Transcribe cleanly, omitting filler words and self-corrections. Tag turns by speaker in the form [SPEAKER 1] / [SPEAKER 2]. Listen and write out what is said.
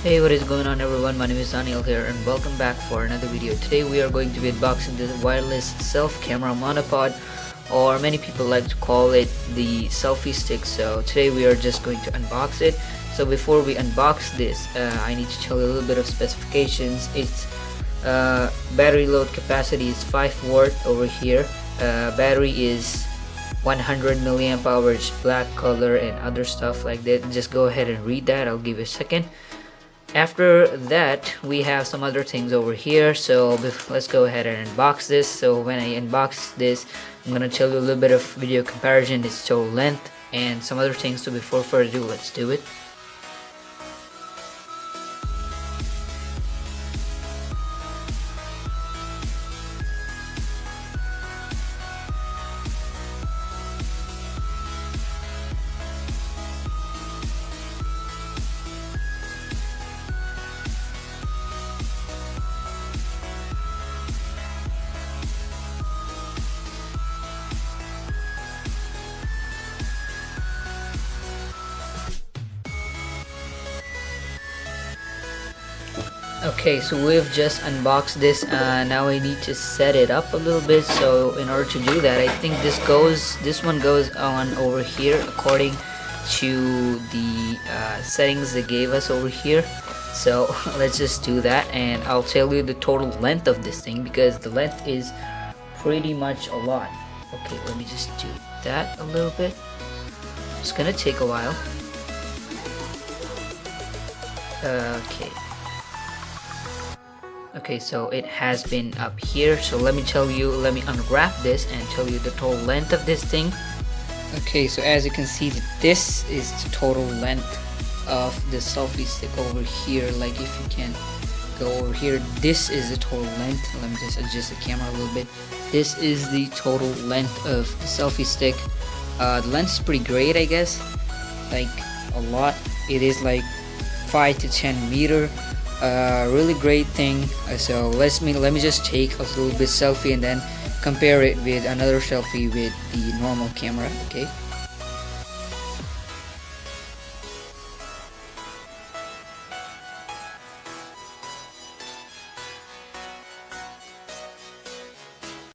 [SPEAKER 1] Hey, what is going on everyone? My name is Daniel here and welcome back for another video. Today we are going to be unboxing the wireless self-camera monopod, or many people like to call it the selfie stick. So today we are just going to unbox it. So before we unbox this, I need to tell you a little bit of specifications. Its battery load capacity is 5 watt over here. Battery is 100 milliamp hours, black color and other stuff like that. Just go ahead and read that. I'll give you a second. After that, we have some other things over here, so let's go ahead and unbox this. So when I unbox this, I'm gonna tell you a little bit of video comparison, its total length and some other things. So before further ado, let's do it. Okay, so we've just unboxed this. Now I need to set it up a little bit. So in order to do that, I think this one goes on over here according to the settings they gave us over here. So let's just do that, and I'll tell you the total length of this thing because the length is pretty much a lot. Okay, let me just do that a little bit. It's gonna take a while. Okay, so it has been up here. So let me unwrap this and tell you the total length of this thing. Okay, so as you can see, this is the total length of the selfie stick over here. Like if you can go over here, this is the total length. Let me just adjust the camera a little bit. This is the total length of the selfie stick. The length is pretty great, I guess, like a lot. It is like 5 to 10 meter. Really great thing. So let me just take a little bit selfie and then compare it with another selfie with the normal camera. Okay.